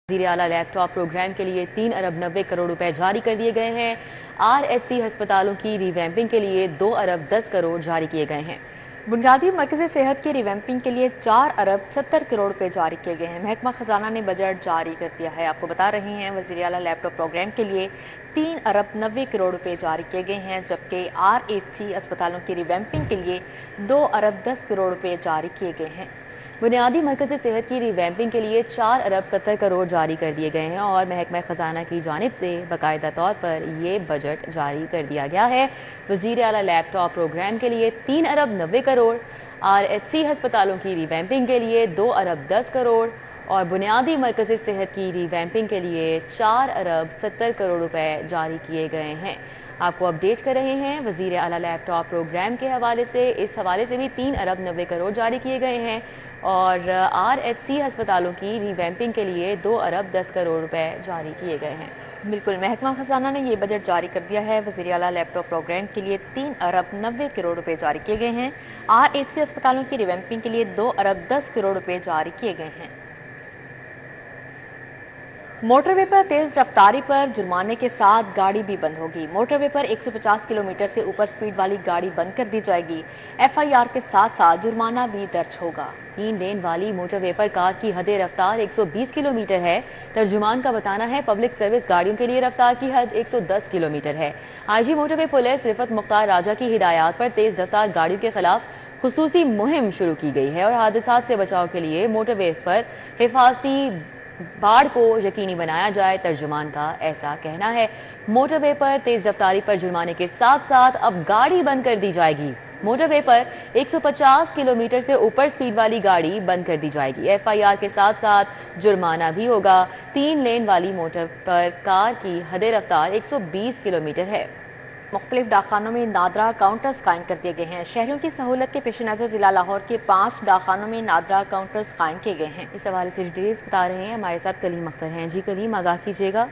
वज़ीर आला laptop programme के लिए 3 अरब 90 करोड़ रुपए जारी कर दिए गए हैं। RHC अस्पतालों की रिवैम्पिंग के लिए 2 अरब 10 करोड़ जारी किए गए हैं। बुनियादी मरकज़ी सेहत की रिवैम्पिंग के लिए 4 अरब 70 करोड़ रुपए जारी किए गए हैं। महकमा खजाना ने बजट जारी कर दिया है। आपको बता रहे हैं वज़ीर आला लैपटॉप प्रोग्राम के लिए 3 अरब 90 करोड़ रुपए जारी किए गए हैं, जबकि RHC अस्पतालों की रिवैम्पिंग के लिए 2 अरब 10 करोड़ रुपए जारी किए गए हैं। बुनियादी मरकज़ी सेहत की रिवैम्पिंग के लिए 4 अरब 70 करोड़ जारी कर दिए गए हैं और महकमा खजाना की जानिब से बाकायदा तौर पर ये बजट जारी कर दिया गया है। वज़ीर आला लैपटॉप प्रोग्राम के लिए 3 अरब 90 करोड़, RHC अस्पतालों की रिवैम्पिंग के लिए 2 अरब 10 करोड़ और बुनियादी मरकज़ी सेहत की रिवैम्पिंग के लिए 4 अरब 70 करोड़ रुपए जारी किए गए हैं। आपको अपडेट कर रहे हैं वज़ीर आला लैपटॉप प्रोग्राम के हवाले से। इस हवाले से भी 3 अरब 90 करोड़ जारी किए गए हैं और RHC अस्पतालों की रिवैम्पिंग के लिए 2 अरब 10 करोड़ रुपए जारी किए गए हैं। बिल्कुल, महकमा खजाना ने ये बजट जारी कर दिया है। वज़ीर आला लैपटॉप प्रोग्राम के लिए 3 अरब 90 करोड़ रुपए जारी किए गए हैं। RHC अस्पतालों की रिवैम्पिंग के लिए 2 अरब 10 करोड़ रुपए जारी किए गए हैं। मोटरवे पर तेज रफ्तारी पर जुर्माने के साथ गाड़ी भी बंद होगी। मोटरवे पर 150 किलोमीटर से ऊपर स्पीड वाली गाड़ी बंद कर दी जाएगी। FIR के साथ साथ जुर्माना भी दर्ज होगा। 3 लेन वाली मोटरवे पर कार की हद रफ्तार 120 किलोमीटर है। तर्जुमान का बताना है पब्लिक सर्विस गाड़ियों के लिए रफ्तार की हद 110 किलोमीटर है। IG motorway police Rifat Mukhtar Raja की हिदायत पर तेज रफ्तार गाड़ियों के खिलाफ खुसूसी मुहिम शुरू की गई है और हादसात से बचाव के लिए मोटरवेज पर हिफाजती बाढ़ को यकीनी बनाया जाए। तर्जुमान का ऐसा कहना है। मोटरवे पर तेज रफ्तारी पर जुर्माने के साथ साथ अब गाड़ी बंद कर दी जाएगी। मोटरवे पर 150 किलोमीटर से ऊपर स्पीड वाली गाड़ी बंद कर दी जाएगी। FIR के साथ साथ जुर्माना भी होगा। 3 लेन वाली मोटर पर कार की हद रफ्तार 120 किलोमीटर है। मुख्तलिफ डाकखानों में नादरा काउंटर्स कायम कर दिए गए हैं। शहरियों की सहूलत के पेश नज़र जिला लाहौर के 5 डाकखानों में नादरा काउंटर्स कायम किए गए हैं। इस हवाले से डिटेल्स बता रहे हैं हमारे साथ कलीम अख्तर हैं। जी कलीम, आगाह कीजिएगा।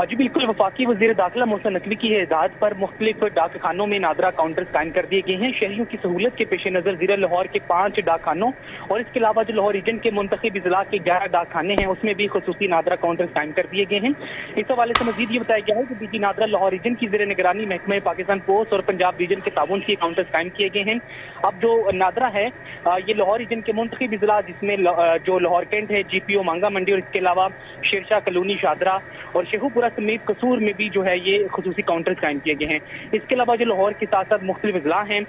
जी बिल्कुल, वफाकी वज़ीर दाखिला मोहसिन नकवी की हिदायत पर मुख्तलिफ डाकखानों में नादरा काउंटर्स कायम कर दिए गए हैं। शहरियों की सहूलत के पेश नज़र ज़िला लाहौर के 5 डाकखानों और इसके अलावा जो लाहौर रीजन के मुंतखब अजला के 11 डाकखाने हैं उसमें भी खुसूसी नादरा काउंटर्स कायम कर दिए गए हैं। इस हवाले से मजीद ये बताया गया है कि DG नादरा लाहौर रीजन की ज़ेर निगरानी महकमा पाकिस्तान पोस्ट और पंजाब रीजन के ताउन से काउंटर्स कायम किए गए हैं। अब जो नादरा है ये लाहौर रीजन के मुंतखब अजला जिसमें जो लाहौर कैंट है, GPO मांगा मंडी और इसके अलावा शेरशाह कलोनी शादरा और शेखुपुरा समेत कसूर में भी जो है ये खुसूसी काउंटर्स कायम किए गए हैं। इसके अलावा जो लाहौर के साथ साथ मुख्तलिफ अजला हैं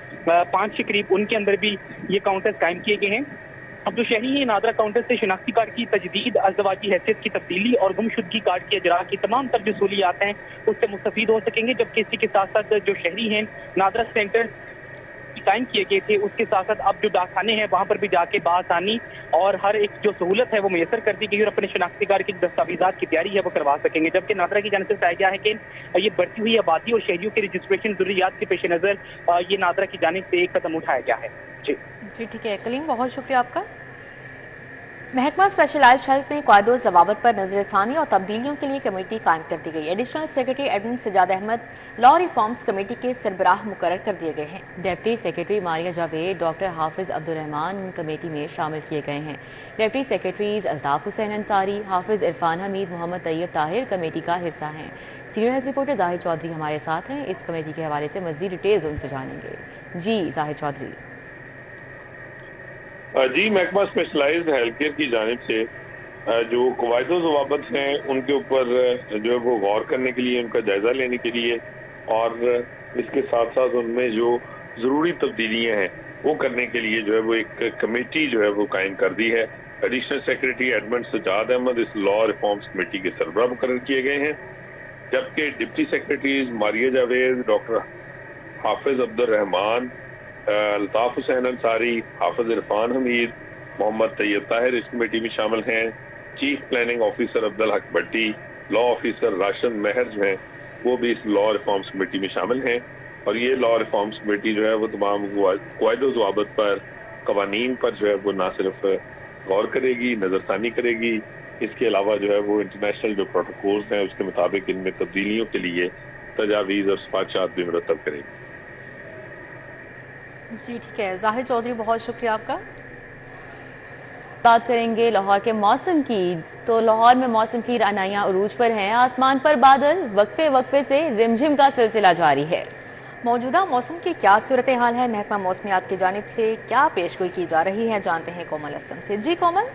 5 के करीब, उनके अंदर भी ये काउंटर्स कायम किए गए हैं। अब जो शहरी है नादरा काउंटर से शिनाख्ती कार्ड की तजदीद, अज़दवाजी हैसियत की तब्दीली और गुमशुदगी कार्ड की अजरा की तमाम तर जो सहूलियात हैं उससे मुस्तफीद हो सकेंगे। जबकि इसी के साथ साथ जो शहरी हैं नादरा सेंटर कायम किए गए थे उसके साथ साथ अब जो डाकखाने हैं वहां पर भी जाके बासानी और हर एक जो सहूलत है वो मैसर कर दी गई और अपने शनाख्ती कार्ड की दस्तावेजात की तैयारी है वो करवा सकेंगे। जबकि नादरा की जानिब से बताया गया है कि ये बढ़ती हुई आबादी और शहरियों के रजिस्ट्रेशन जरूरियात के पेश नज़र ये नादरा की जानिब से एक कदम उठाया गया है। जी ठीक है कलीम, बहुत शुक्रिया आपका। महकमा स्पेशलाइज्ड हेल्थ में कायदो जवाबत पर नजरसानी और तब्दीलियों के लिए कमेटी कायम कर दी गई। Additional secretary admin Sajjad Ahmed law reforms committee के सरबराह मुकर्रर कर दिए गए हैं। Deputy secretary Maria Javed, doctor Hafiz Abdul Rahman committee में शामिल किए गए हैं। Deputy secretaries Altaf Hussain Ansari, Hafiz Irfan Hamid, Mohammad Tayyab Tahir committee का हिस्सा हैं। Senior health reporter Zahid Chaudhry हमारे साथ हैं। इस कमेटी के हवाले से मजीद डिटेल्स उनसे जानेंगे। जी जाहिद चौधरी। जी, महकमा स्पेशलाइज्ड हेल्थ केयर की जानिब से जो कवायदो ज़वाबत हैं उनके ऊपर जो है वो गौर करने के लिए, उनका जायजा लेने के लिए और इसके साथ साथ उनमें जो ज़रूरी तब्दीलियाँ हैं वो करने के लिए जो है वो एक कमेटी जो है वो कायम कर दी है। Additional secretary admin Sajjad Ahmad इस लॉ रिफॉर्म्स कमेटी के सरबराह मुकर्रर किए गए हैं। जबकि deputy secretaries Maria Javed, doctor Hafiz Abdul Rahman, Altaf Hussain Ansari, Hafiz Irfan Hamid, Mohammad Tayyab Tahir इस कमेटी में शामिल हैं। Chief planning officer Abdul Haq भट्टी, लॉ ऑफिसर राशिद महर जो हैं वो भी इस लॉ रिफॉर्म्स कमेटी में शामिल हैं। और ये लॉ रिफॉर्म्स कमेटी जो है वो तमाम कायदो ज़वाबत पर, कवानीन पर जो है वो ना सिर्फ गौर करेगी, नजरसानी करेगी, इसके अलावा जो है वो इंटरनेशनल जो प्रोटोकॉल्स हैं उसके मुताबिक इनमें तब्दीलियों के लिए तजावीज़ और सिफारिशात भी मुरतब करेगी। जी ठीक है जाहिद चौधरी, बहुत शुक्रिया आपका। बात करेंगे लाहौर के मौसम की। तो लाहौर में मौसम की रानाइयां उरूज पर हैं। आसमान पर बादल वक्फे वक्फे से रिमझिम का सिलसिला जारी है। मौजूदा मौसम की क्या सूरत हाल है, महकमा मौसमियात की जानिब से क्या पेशगोई की जा रही है, जानते हैं कोमल असलम से। जी कोमल।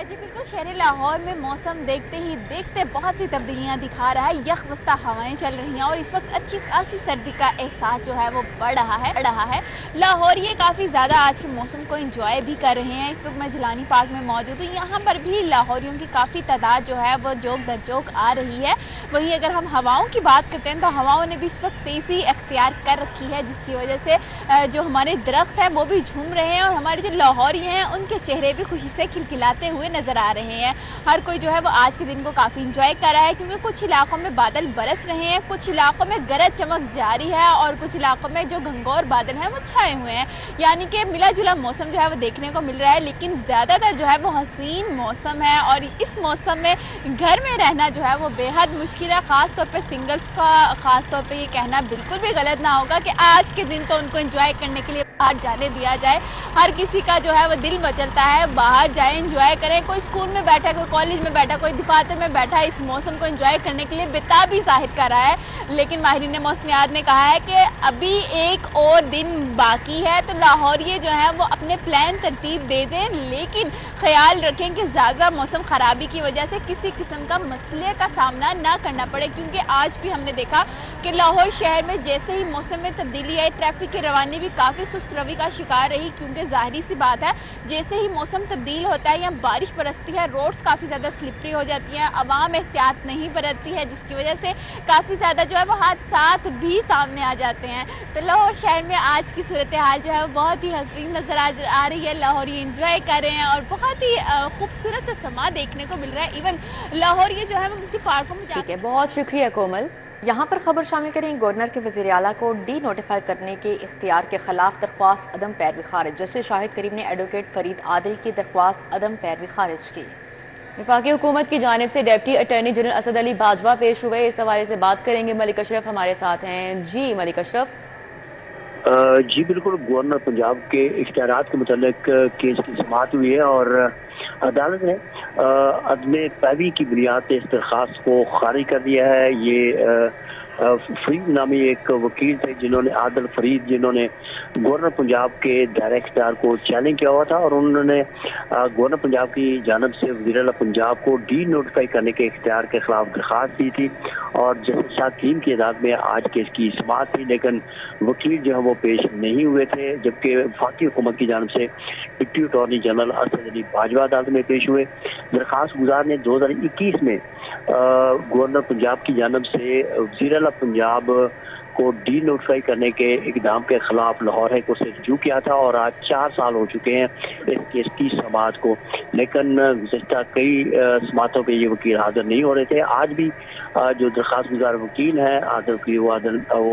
जी बिल्कुल, शहर लाहौर में मौसम देखते बहुत सी तब्दीलियां दिखा रहा है। यखवस्ता हवाएं चल रही हैं और इस वक्त अच्छी खासी सर्दी का एहसास जो है वो बढ़ रहा है। लाहौर ये काफ़ी ज़्यादा आज के मौसम को एंजॉय भी कर रहे हैं। इस वक्त मैं जिलानी पार्क में मौजूद हूँ। यहाँ पर भी लाहौरियों की काफ़ी तादाद जो है वो जोक दर जोक आ रही है। वहीं अगर हम हवाओं की बात करते हैं तो हवाओं ने भी इस वक्त तेज़ी अख्तियार कर रखी है, जिसकी वजह से जो हमारे दरख्त हैं वो भी झूम रहे हैं और हमारे जो लाहौरी हैं उनके चेहरे भी खुशी से खिलखिलाते हुए नजर आ रहे हैं। हर कोई जो है वो आज के दिन को काफी इंजॉय कर रहा है, क्योंकि कुछ इलाकों में बादल बरस रहे हैं, कुछ इलाकों में गरज चमक जारी है और कुछ इलाकों में जो घंघोर बादल हैं वो छाए हुए हैं। यानी कि मिला जुला मौसम जो है वो देखने को मिल रहा है, लेकिन ज्यादातर जो है वो हसीन मौसम है और इस मौसम में घर में रहना जो है वो बेहद मुश्किल है। खास तौर पर सिंगल्स का खास तौर पर ये कहना बिल्कुल भी गलत ना होगा कि आज के दिन तो उनको एंजॉय करने के लिए बाहर जाने दिया जाए। हर किसी का जो है वो दिल मचलता है बाहर जाए, एंजॉय करें। कोई स्कूल में बैठा, कोई कॉलेज में बैठा, कोई दफातर में बैठा, इस मौसम को एंजॉय करने के लिए बेताबी जाहिर कर रहा है। लेकिन माहिरीन मौसमियात ने कहा है कि अभी एक और दिन बाकी है, तो लाहौरिये जो है वो अपने प्लान तरतीब दे दें, लेकिन ख्याल रखें कि ज़्यादा मौसम खराबी की वजह से किसी किस्म का मसले का सामना ना करना पड़े। क्योंकि आज भी हमने देखा कि लाहौर शहर में जैसे ही मौसम में तब्दीली आई, ट्रैफिक की रवानी भी काफ़ी सुस्त रवि का शिकार रही। क्योंकि जाहिर सी बात है, जैसे ही मौसम तब्दील होता है या बारिश बरसती है, रोड्स काफ़ी ज़्यादा स्लिपरी हो जाती हैं, अवाम एहतियात नहीं बरतती है, जिसकी वजह से काफ़ी ज़्यादा जो है वो हादसात भी सामने आ जाते हैं। तो लाहौर शहर में आज की सूरत हाल जो है वो बहुत ही हसीन नज़र आ रही है। लाहौरी एंजॉय कर रहे हैं और बहुत ही खूबसूरत सा समा देखने को मिल रहा है। इवन लाहौर ये जो है वो पार्कों में ठीक है, बहुत शुक्रिया कोमल। यहाँ पर खबर शामिल करें, गवर्नर के वज़ीर आला को डी नोटिफाई करने के इख्तियार के खिलाफ दरख्वास्त अदम पैरवी खारिज। जस्टिस शाहिद करीम ने एडवोकेट फरीद आदिल की दरख्वास्त अदम पैरवी खारिज की। वफाकी हुकूमत की जानिब से deputy attorney general Asad Ali Bajwa पेश हुए। इस हवाले से बात करेंगे, मलिक अशरफ हमारे साथ हैं। जी मलिक अशरफ। जी बिल्कुल, गवर्नर पंजाब के इख्तियारात के मुतालिक केस की समाअत हुई है और अदालत ने अदम पैरवी की बुनियाद पर इस दरख्वास्त को खारिज कर दिया है। ये फरीद नामी एक वकील थे जिन्होंने आदिल फरीद, जिन्होंने गवर्नर पंजाब के दायरा इख्तियार को चैलेंज किया हुआ था और उन्होंने गवर्नर पंजाब की जानब से वज़ीर आला पंजाब को डी नोटिफाई करने के इख्तियार के खिलाफ दरख्वास्त दी थी और जस्टिस शाह करीम की अदालत में आज केस की समाअत थी, लेकिन वकील जो है वो पेश नहीं हुए थे। जबकि वफाकी हुकूमत की जानब से deputy attorney general Asad Ali Bajwa अदालत में पेश हुए। दरख्वास्त गुजार ने 2021 में गवर्नर पंजाब की जानब से वज़ीर आला पंजाब को डी नोटिफाई करने के इकदाम के खिलाफ लाहौर हाई कोर्ट से रुजू किया था और आज 4 साल हो चुके हैं इस केस की समाअत को, लेकिन गुज़श्ता कई समाअतों पे ये वकील हाजिर नहीं हो रहे थे। आज भी जो दरख्वास्त गुजार वकील हैं आदिल की वो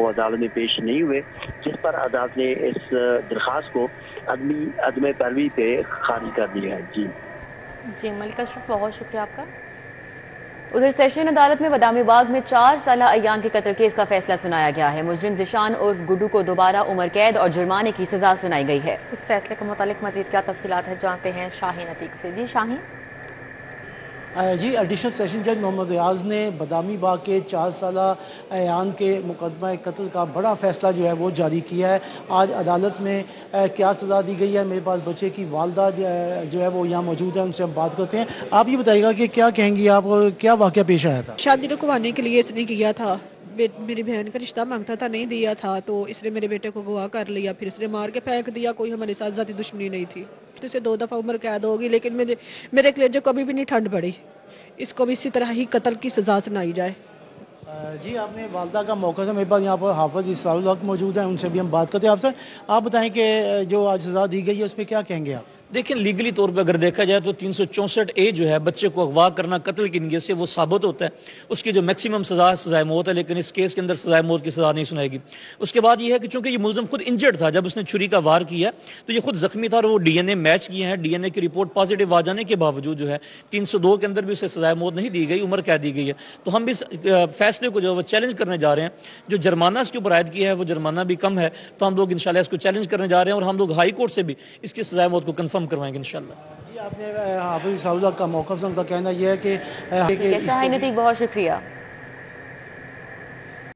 अदालत में पेश नहीं हुए, जिस पर अदालत ने इस दरख्वास्त को अदम पैरवी पे खारिज कर दिया है। जी मलिक अशरफ, बहुत शुक्रिया आपका। उधर सेशन अदालत में बदामी बाग में 4 साला अयान के कत्ल केस का फैसला सुनाया गया है। मुजरिम जिशान उर्फ गुड्डू को दोबारा उम्र कैद और जुर्माने की सजा सुनाई गई है। इस फैसले के मुतालिक मजीद क्या तफसीलात है, जानते हैं शाहीन अतीक से। जी शाहीन। जी, एडिशनल सेशन जज मोहम्मद रियाज ने बदामी बाग के 4 साला अयान के मुकदमा कत्ल का बड़ा फैसला जो है वो जारी किया है। आज अदालत में क्या सज़ा दी गई है, मेरे पास बच्चे की वालदा जो है वो यहाँ मौजूद है, उनसे हम बात करते हैं। आप ये बताइएगा कि क्या कहेंगी आप, क्या वाक़या पेश आया था? शादी रुकवाने के लिए इसने किया था, मेरी बहन का रिश्ता मांगता था, नहीं दिया था, तो इसने मेरे बेटे को गवाह कर लिया, फिर इसने मार के फेंक दिया। कोई हमारे साथ ज़ाती दुश्मनी नहीं थी, तो इसे 2 दफ़ा उम्र कैद होगी, लेकिन मेरे कलेजे को कभी भी नहीं ठंड पड़ी। इसको भी इसी तरह ही कत्ल की सज़ा सुनाई जाए। जी, आपने वालदा का मौका था, मेरे पास यहाँ पर हाफिज इसरारुल हक मौजूद हैं, उनसे भी हम बात करते हैं आपसे। आप बताएं कि जो आज सज़ा दी गई है उस पर क्या कहेंगे आप? देखिए, लीगली तौर पर अगर देखा जाए तो 364A जो है बच्चे को अगवा करना कत्ल की नीयत से वो साबित होता है। उसकी जो मैक्सिमम सज़ा है सज़ाए मौत है, लेकिन इस केस के अंदर सज़ाए मौत की सज़ा नहीं सुनाएगी। उसके बाद ये है कि चूंकि ये मुलज़म खुद इंजर्ड था, जब उसने छुरी का वार किया तो ये खुद जख्मी था और वो DNA मैच किए हैं। DNA की रिपोर्ट पॉजिटिव आ जाने के बावजूद जो है 302 के अंदर भी उसे सज़ाए मौत नहीं दी गई, उम्र कैद दी गई है। तो हम भी इस फैसले को जो है चैलेंज करने जा रहे हैं। जो जुर्माना इसके ऊपर आयद किया है वो जुर्माना भी कम है, तो हम लोग इंशाल्लाह इसको चैलेंज करने जा रहे हैं और हम लोग हाई कोर्ट से भी इसकी सज़ाए मौत को कन्फर्म करवाएंगे इंशाल्लाह। आपने हाफिज साउदा का मौक़िफ़, उनका कहना यह है कि शाहीन नतीक, बहुत शुक्रिया।